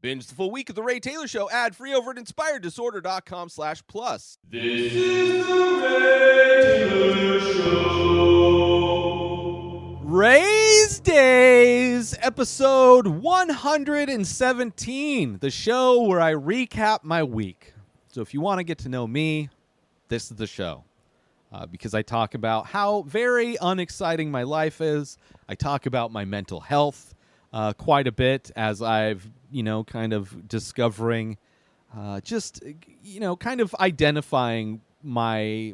Binge the full week of The Ray Taylor Show ad-free over at inspireddisorder.com/plus. This is The Ray Taylor Show. Rayz Dayz, episode 117, the show where I recap my week. So if you want to get to know me, this is the show. Because I talk about how very unexciting my life is. I talk about my mental health quite a bit as I've, kind of discovering, kind of identifying my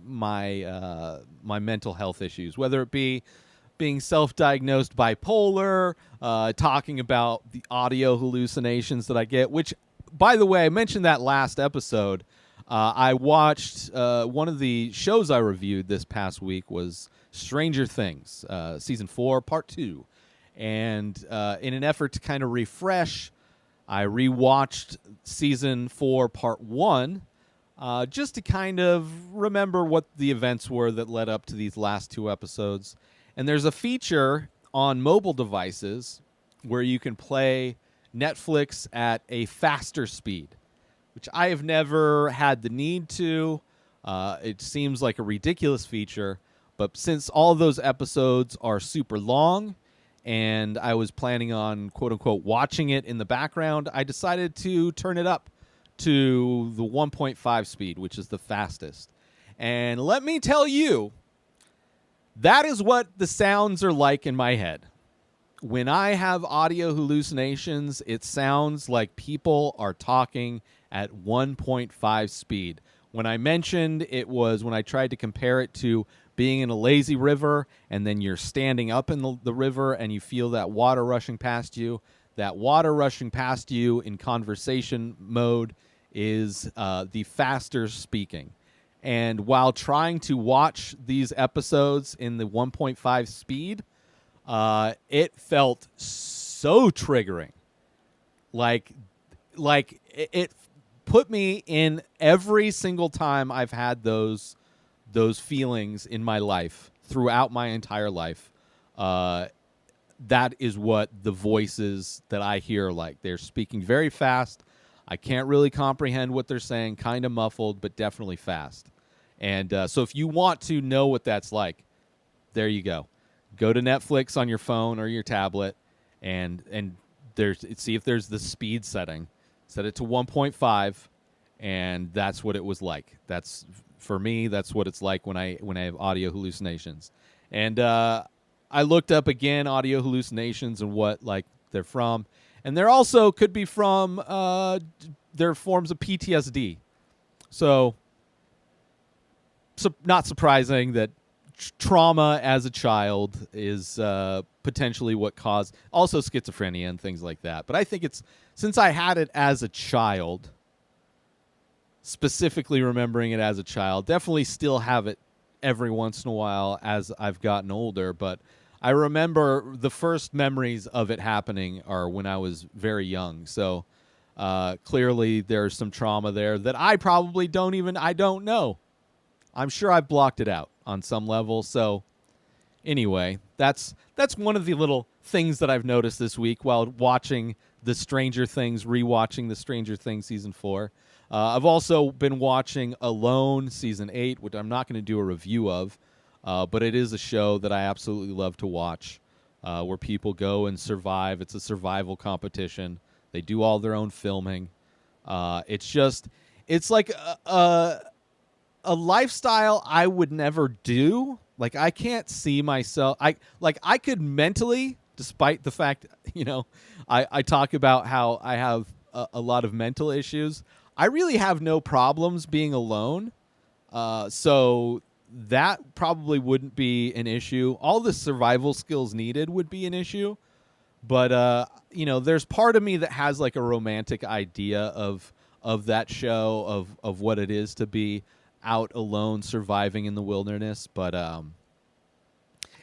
mental health issues, whether it be being self-diagnosed bipolar, talking about the audio hallucinations that I get, which, by the way, I mentioned that last episode. I watched one of the shows I reviewed this past week was Stranger Things, Season 4, Part 2. And in an effort to kind of refresh, I rewatched Season 4, Part 1, just to kind of remember what the events were that led up to these last two episodes. And there's a feature on mobile devices where you can play Netflix at a faster speed, which I have never had the need to. It seems like a ridiculous feature, but since all of those episodes are super long and I was planning on, quote-unquote, watching it in the background, I decided to turn it up to the 1.5 speed, which is the fastest. And let me tell you, that is what the sounds are like in my head. When I have audio hallucinations, it sounds like people are talking at 1.5 speed. When I mentioned it was when I tried to compare it to being in a lazy river and then you're standing up in the river and you feel that water rushing past you, that water rushing past you in conversation mode is the faster speaking. And while trying to watch these episodes in the 1.5 speed, it felt so triggering. Like it put me in every single time I've had those feelings in my life throughout my entire life. That is what the voices that I hear like. They're speaking very fast. I can't really comprehend what they're saying, kind of muffled, but definitely fast. And so if you want to know what that's like, there you go. Go to Netflix on your phone or your tablet and see if there's the speed setting. Set it to 1.5, and that's what it was like. That's, for me, that's what it's like when I have audio hallucinations. And I looked up again audio hallucinations and what they're from. And they're also could be from their forms of PTSD. So not surprising that trauma as a child is potentially what caused also schizophrenia and things like that. But I think it's since I had it as a child, specifically remembering it as a child, definitely still have it every once in a while as I've gotten older. But I remember the first memories of it happening are when I was very young. So clearly there's some trauma there that I probably I don't know. I'm sure I've blocked it out on some level. So anyway, that's one of the little things that I've noticed this week while watching the Stranger Things, rewatching the Stranger Things Season 4. I've also been watching Alone Season 8, which I'm not going to do a review of, but it is a show that I absolutely love to watch, where people go and survive. It's a survival competition. They do all their own filming. It's like a lifestyle I would never do. Like, I can't see myself. I could mentally, despite the fact, I talk about how I have a lot of mental issues. I really have no problems being alone. So that probably wouldn't be an issue. All the survival skills needed would be an issue. But, there's part of me that has like a romantic idea of that show, of what it is to be out alone surviving in the wilderness. But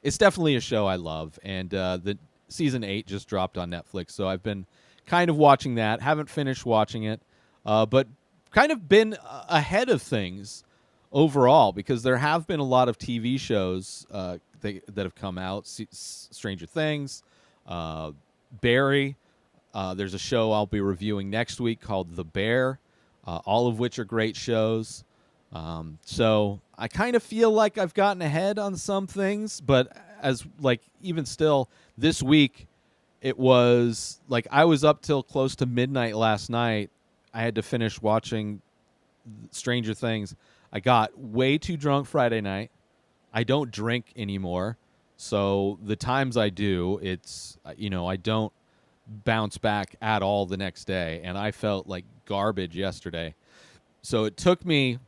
it's definitely a show I love. And the Season 8 just dropped on Netflix. So I've been kind of watching that. Haven't finished watching it. But kind of been ahead of things overall, because there have been a lot of TV shows that have come out. Stranger Things, Barry, There's a show I'll be reviewing next week called The Bear, all of which are great shows. So I kind of feel like I've gotten ahead on some things, but even still, this week it was like I was up till close to midnight last night. I had to finish watching Stranger Things. I got way too drunk Friday night. I don't drink anymore. So the times I do, it's, I don't bounce back at all the next day. And I felt like garbage yesterday. So it took me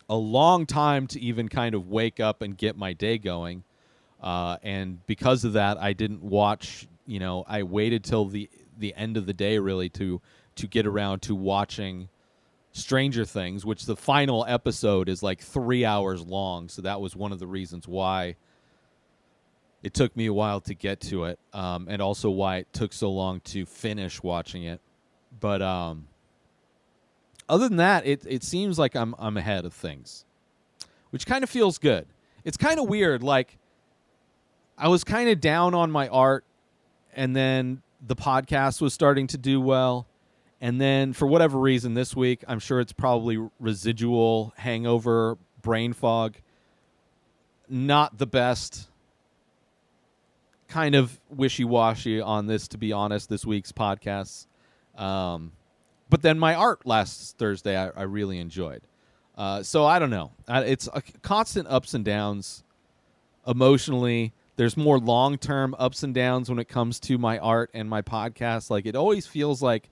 a long time to even kind of wake up and get my day going. And because of that, I didn't watch, I waited till the end of the day really to get around to watching Stranger Things, which the final episode is like 3 hours long. So that was one of the reasons why it took me a while to get to it, and also why it took so long to finish watching it. But other than that, it seems like I'm ahead of things, which kind of feels good. It's kind of weird. Like, I was kind of down on my art, and then the podcast was starting to do well. And then for whatever reason this week, I'm sure it's probably residual hangover, brain fog. Not the best. Kind of wishy-washy on this, to be honest, this week's podcast. But then my art last Thursday I really enjoyed. So I don't know. It's a constant ups and downs emotionally. There's more long-term ups and downs when it comes to my art and my podcast. Like, it always feels like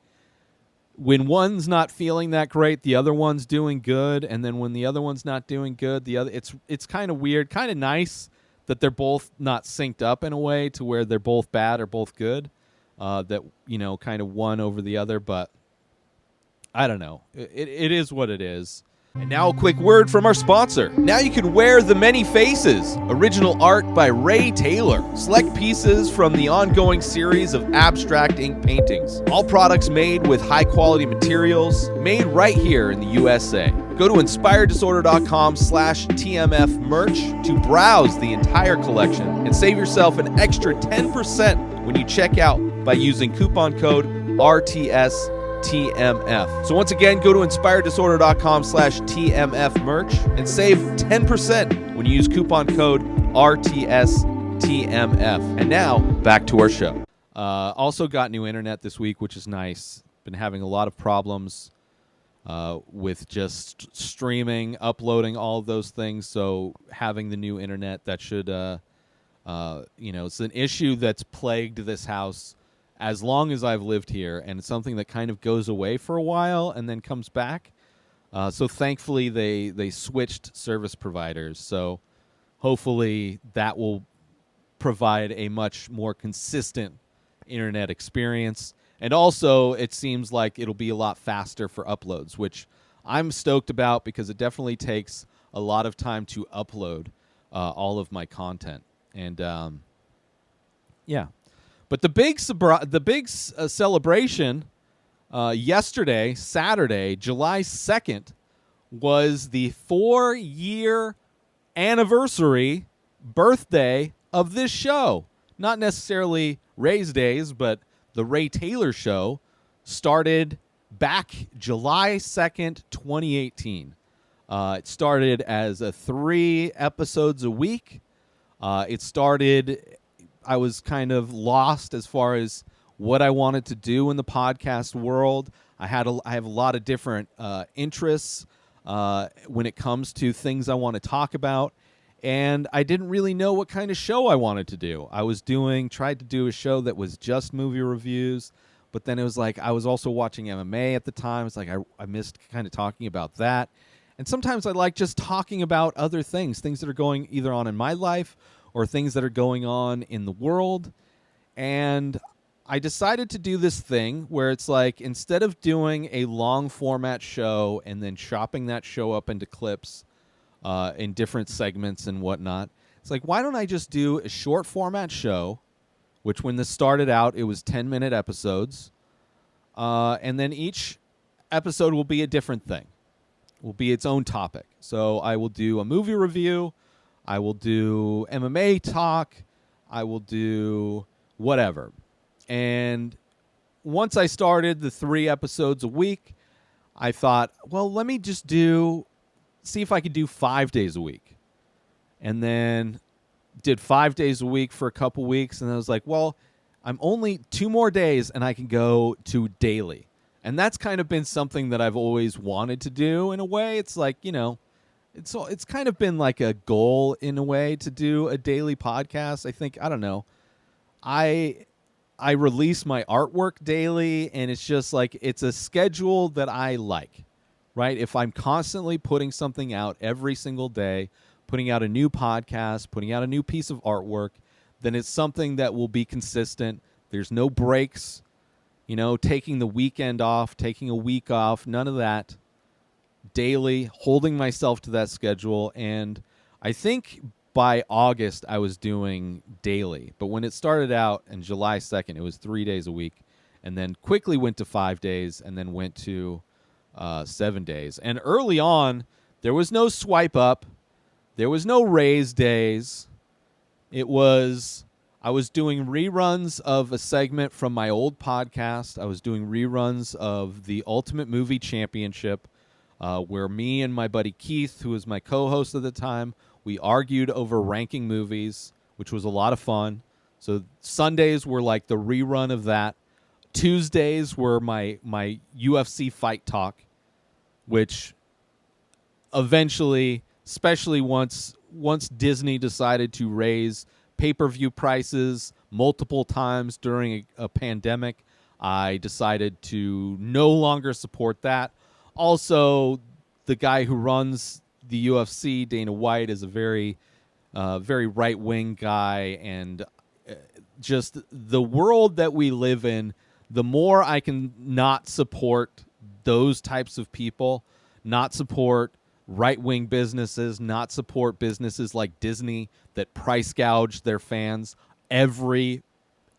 when one's not feeling that great, the other one's doing good, and then when the other one's not doing good, the other it's kind of weird, kind of nice that they're both not synced up in a way to where they're both bad or both good, that kind of one over the other, but I don't know. It is what it is. And now a quick word from our sponsor. Now you can wear The Many Faces, original art by Ray Taylor. Select pieces from the ongoing series of abstract ink paintings. All products made with high-quality materials, made right here in the USA. Go to inspireddisorder.com/TMF merch to browse the entire collection and save yourself an extra 10% when you check out by using coupon code RTSTMF. So once again, go to inspireddisorder.com/TMF merch and save 10% when you use coupon code RTSTMF. And now, back to our show. Also got new internet this week, which is nice. Been having a lot of problems with just streaming, uploading, all of those things. So having the new internet, that should, it's an issue that's plagued this house as long as I've lived here, and it's something that kind of goes away for a while and then comes back. So thankfully they switched service providers. So hopefully that will provide a much more consistent internet experience. And also it seems like it'll be a lot faster for uploads, which I'm stoked about because it definitely takes a lot of time to upload all of my content. And yeah. But the big celebration yesterday, Saturday, July 2nd, was the 4-year anniversary birthday of this show. Not necessarily Rayz Dayz, but the Ray Taylor Show started back July 2nd, 2018. It started as 3 episodes a week. I was kind of lost as far as what I wanted to do in the podcast world. I have a lot of different interests when it comes to things I want to talk about, and I didn't really know what kind of show I wanted to do. I was tried to do a show that was just movie reviews, but then it was like I was also watching MMA at the time. It's like I missed kind of talking about that. And sometimes I like just talking about other things that are going either on in my life or things that are going on in the world. And I decided to do this thing where it's like, instead of doing a long format show and then chopping that show up into clips in different segments and whatnot, it's like, why don't I just do a short format show, which when this started out, it was 10-minute episodes. And then each episode will be a different thing, will be its own topic. So I will do a movie review, I will do MMA talk, I will do whatever. And once I started the 3 episodes a week, I thought, well, let me just see if I could do 5 days a week. And then did 5 days a week for a couple weeks. And I was like, well, I'm only 2 more days and I can go to daily. And that's kind of been something that I've always wanted to do in a way. It's like, it's kind of been like a goal in a way to do a daily podcast. I think, I don't know. I release my artwork daily, and it's just like it's a schedule that I like, right? If I'm constantly putting something out every single day, putting out a new podcast, putting out a new piece of artwork, then it's something that will be consistent. There's no breaks, taking the weekend off, taking a week off, none of that. Daily, holding myself to that schedule. And I think by August I was doing daily. But when it started out on July 2nd, it was 3 days a week. And then quickly went to 5 days and then went to 7 days. And early on, there was no swipe up. There was no Rayz Dayz. I was doing reruns of a segment from my old podcast. I was doing reruns of the Ultimate Movie Championship, where me and my buddy Keith, who was my co-host at the time, we argued over ranking movies, which was a lot of fun. So Sundays were like the rerun of that. Tuesdays were my UFC fight talk, which eventually, especially once Disney decided to raise pay-per-view prices multiple times during a pandemic, I decided to no longer support that. Also, the guy who runs the UFC, Dana White, is a very right-wing guy, and just the world that we live in, the more I can not support those types of people, not support right-wing businesses, not support businesses like Disney that price gouge their fans every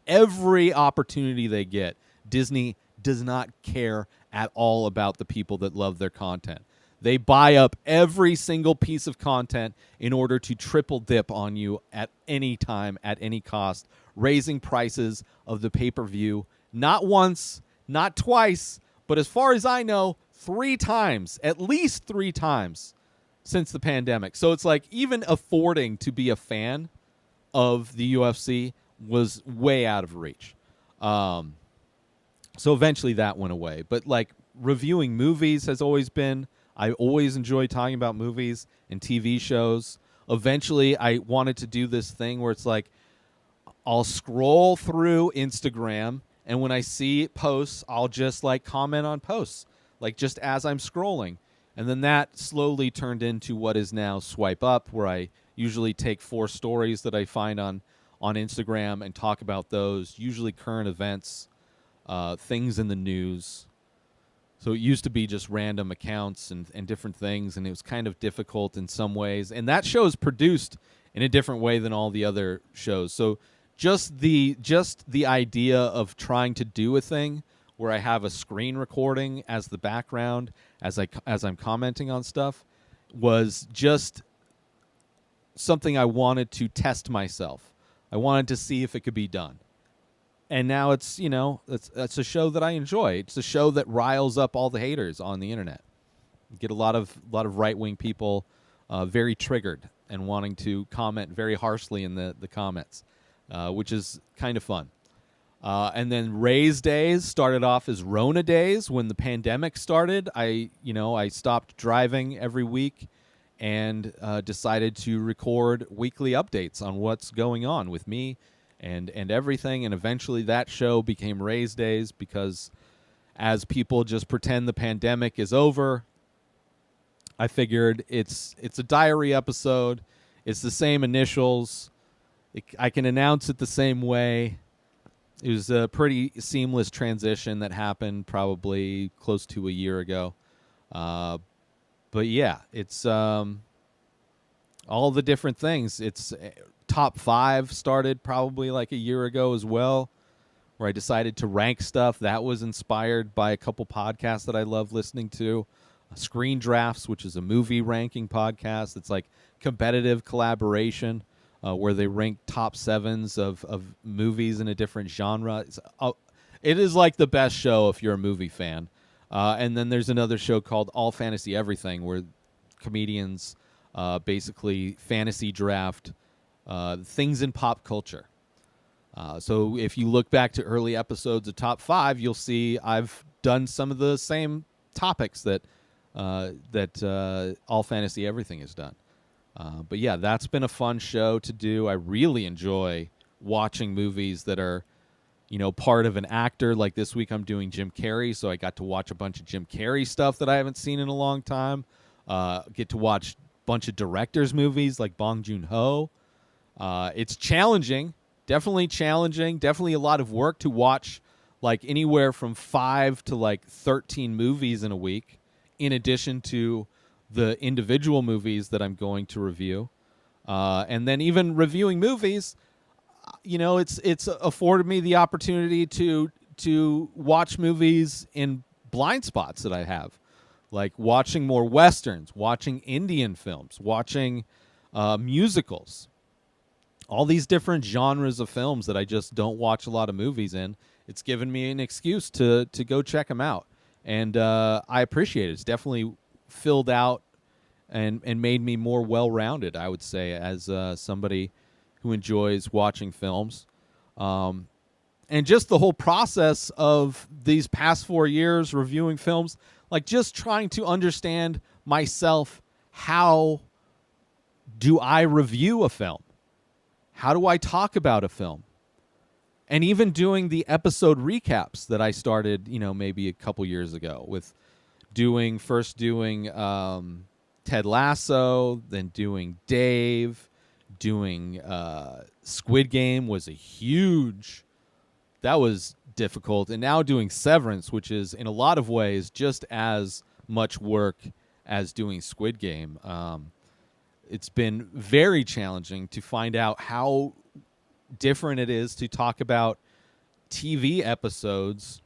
opportunity they get. Disney does not care at all about the people that love their content. They buy up every single piece of content in order to triple dip on you at any time, at any cost, raising prices of the pay-per-view, not once, not twice, but as far as I know, 3 times, at least 3 times since the pandemic. So it's like even affording to be a fan of the UFC was way out of reach. So eventually that went away. But like reviewing movies has always been, I always enjoy talking about movies and TV shows. Eventually I wanted to do this thing where it's like I'll scroll through Instagram, and when I see posts, I'll just like comment on posts, like just as I'm scrolling. And then that slowly turned into what is now Swipe Up, where I usually take 4 stories that I find on Instagram and talk about those, usually current events, things in the news. So it used to be just random accounts and different things, and it was kind of difficult in some ways. And that show is produced in a different way than all the other shows. So just the idea of trying to do a thing where I have a screen recording as the background as I'm commenting on stuff was just something I wanted to test myself. I wanted to see if it could be done. And now it's, it's a show that I enjoy. It's a show that riles up all the haters on the internet. You get a lot of right-wing people very triggered and wanting to comment very harshly in the comments, which is kind of fun. And then Rayz Dayz started off as Rona Dayz. When the pandemic started, I stopped driving every week and decided to record weekly updates on what's going on with me and everything. And eventually that show became Rayz Dayz because as people just pretend the pandemic is over, I figured it's a diary episode. It's the same initials. I can announce it the same way. It was a pretty seamless transition that happened probably close to a year ago. But yeah, it's all the different things. It's Top 5 started probably like a year ago as well, where I decided to rank stuff. That was inspired by a couple podcasts that I love listening to. Screen Drafts, which is a movie ranking podcast. It's like competitive collaboration. Where they rank top 7s of movies in a different genre. It is like the best show if you're a movie fan. And then there's another show called All Fantasy Everything, where comedians basically fantasy draft things in pop culture. So if you look back to early episodes of Top 5, you'll see I've done some of the same topics that All Fantasy Everything has done. But yeah, that's been a fun show to do. I really enjoy watching movies that are, part of an actor. Like this week I'm doing Jim Carrey, so I got to watch a bunch of Jim Carrey stuff that I haven't seen in a long time. Get to watch a bunch of directors' movies like Bong Joon-ho. It's challenging, definitely challenging, definitely a lot of work to watch like anywhere from 5 to like 13 movies in a week, in addition to the individual movies that I'm going to review. And then even reviewing movies, it's afforded me the opportunity to watch movies in blind spots that I have, like watching more Westerns, watching Indian films, watching musicals, all these different genres of films that I just don't watch a lot of movies in. It's given me an excuse to go check them out. And I appreciate it. It's definitely filled out and made me more well-rounded, I would say, as somebody who enjoys watching films. And just the whole process of these past 4 years reviewing films, like just trying to understand myself, how do I review a film? How do I talk about a film? And even doing the episode recaps that I started, maybe a couple years ago, with doing Ted Lasso, then doing Dave, doing Squid Game was that was difficult, and now doing Severance, which is in a lot of ways just as much work as doing Squid Game. It's been very challenging to find out how different it is to talk about TV episodes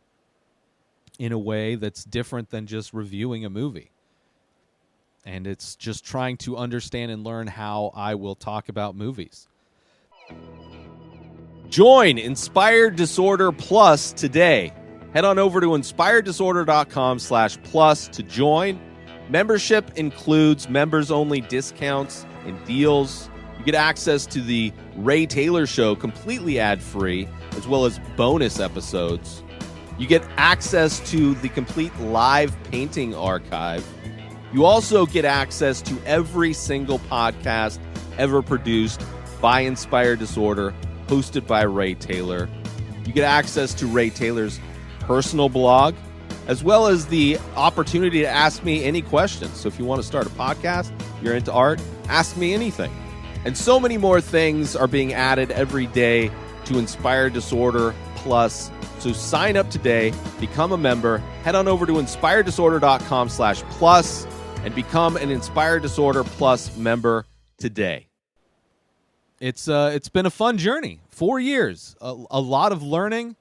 in a way that's different than just reviewing a movie. And it's just trying to understand and learn how I will talk about movies. Join Inspired Disorder Plus today. Head on over to inspireddisorder.com/plus to join. Membership includes members-only discounts and deals. You get access to the Ray Taylor Show completely ad-free, as well as bonus episodes. You get access to the complete live painting archive. You also get access to every single podcast ever produced by Inspired Disorder, hosted by Ray Taylor. You get access to Ray Taylor's personal blog, as well as the opportunity to ask me any questions. So if you want to start a podcast, you're into art, ask me anything. And so many more things are being added every day to Inspired Disorder Plus. So sign up today, become a member, head on over to inspireddisorder.com/plus and become an Inspired Disorder Plus member today. It's been a fun journey. 4 years, a lot of learning,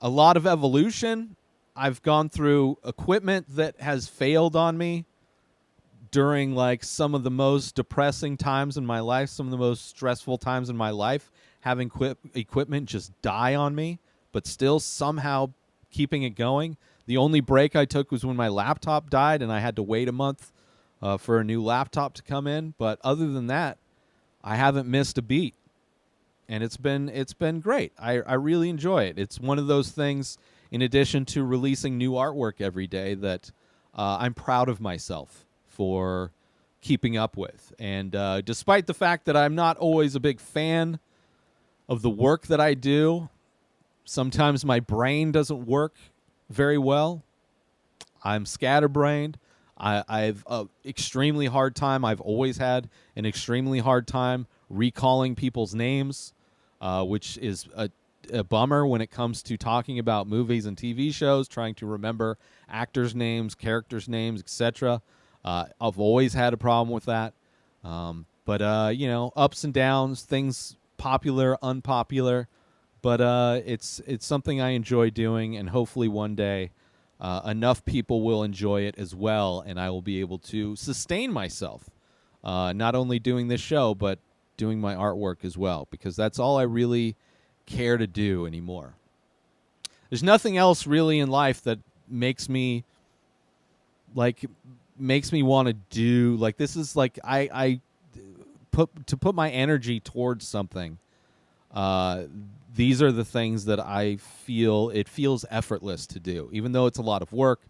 a lot of evolution. I've gone through equipment that has failed on me during like some of the most depressing times in my life, some of the most stressful times in my life, having equipment just die on me, but still somehow keeping it going. The only break I took was when my laptop died and I had to wait a month for a new laptop to come in. But other than that, I haven't missed a beat. And it's been great. I really enjoy it. It's one of those things, in addition to releasing new artwork every day, that I'm proud of myself for keeping up with. And despite the fact that I'm not always a big fan of the work that I do, sometimes my brain doesn't work very well. I'm scatterbrained. I've extremely hard time. I've always had an extremely hard time recalling people's names, which is a bummer when it comes to talking about movies and TV shows, trying to remember actors' names, characters' names, etc. I've always had a problem with that. But ups and downs, things popular, unpopular. But it's something I enjoy doing, and hopefully one day enough people will enjoy it as well, and I will be able to sustain myself, not only doing this show, but doing my artwork as well, because that's all I really care to do anymore. There's nothing else really in life that makes me want to do, like, this is like I put my energy towards something. These are the things that I feel it feels effortless to do, even though it's a lot of work.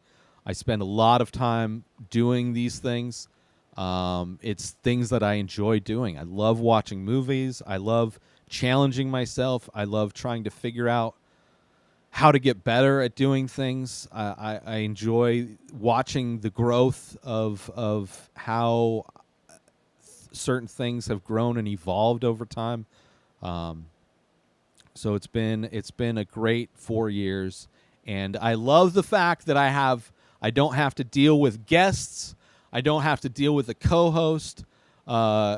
I spend a lot of time doing these things. It's things that I enjoy doing. I love watching movies. I love challenging myself. I love trying to figure out how to get better at doing things. I enjoy watching the growth of how certain things have grown and evolved over time. So it's been a great 4 years, and I love the fact that I don't have to deal with guests. I don't have to deal with a co-host,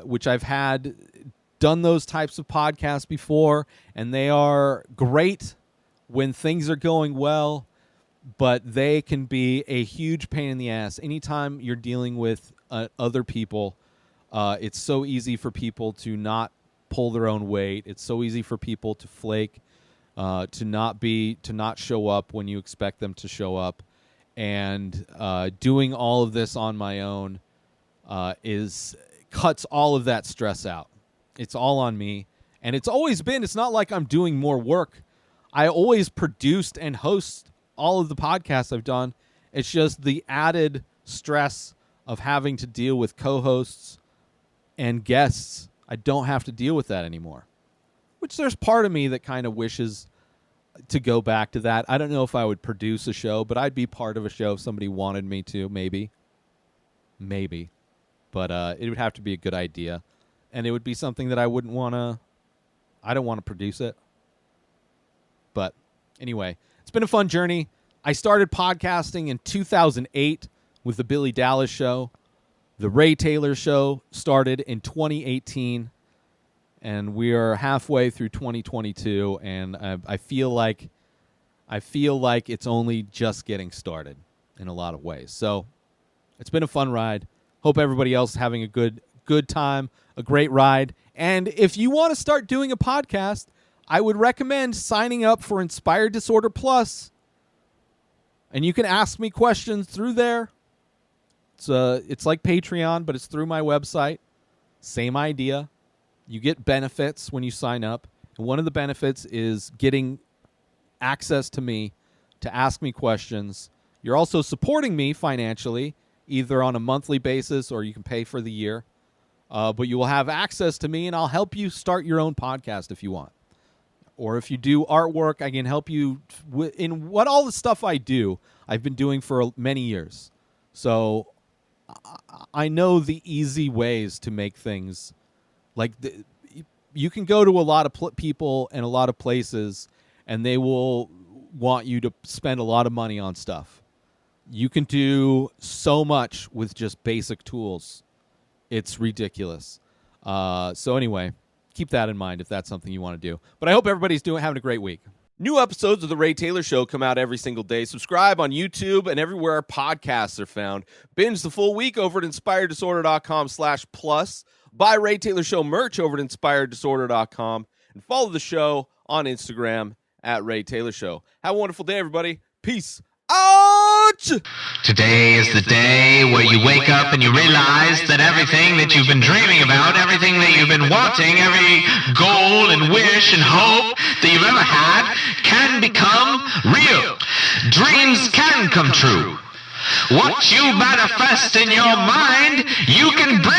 which I've done those types of podcasts before, and they are great when things are going well, but they can be a huge pain in the ass. Anytime you're dealing with other people, it's so easy for people to not pull their own weight. It's so easy for people to flake, to not show up when you expect them to show up. And doing all of this on my own cuts all of that stress out. It's all on me. And it's always been, it's not like I'm doing more work. I always produced and host all of the podcasts I've done. It's just the added stress of having to deal with co-hosts and guests. I don't have to deal with that anymore, which there's part of me that kind of wishes to go back to that. I don't know if I would produce a show, but I'd be part of a show if somebody wanted me to, maybe. But it would have to be a good idea, and it would be something that I don't want to produce it. But anyway, it's been a fun journey. I started podcasting in 2008 with the Billy Dallas Show. The Ray Taylor Show started in 2018, and we are halfway through 2022, and I feel like it's only just getting started in a lot of ways. So it's been a fun ride. Hope everybody else is having a good time, a great ride. And if you want to start doing a podcast, I would recommend signing up for Inspired Disorder Plus, and you can ask me questions through there. It's like Patreon, but it's through my website. Same idea. You get benefits when you sign up. And one of the benefits is getting access to me to ask me questions. You're also supporting me financially, either on a monthly basis or you can pay for the year. But you will have access to me, and I'll help you start your own podcast if you want. Or if you do artwork, I can help you in what all the stuff I do, I've been doing for many years. So I know the easy ways to make things. Like, you can go to a lot of people and a lot of places, and they will want you to spend a lot of money on stuff. You can do so much with just basic tools. It's ridiculous. So anyway, keep that in mind if that's something you want to do. But I hope everybody's having a great week. New episodes of The Ray Taylor Show come out every single day. Subscribe on YouTube and everywhere our podcasts are found. Binge the full week over at inspireddisorder.com/plus. Buy Ray Taylor Show merch over at inspireddisorder.com. And follow the show on Instagram at Ray Taylor Show. Have a wonderful day, everybody. Peace out! Today is the day where you wake up and you realize that everything that you've been dreaming about, everything that you've been wanting, every goal and wish and hope that you've ever had can become real. Dreams can come true. What you manifest in your mind, you can bring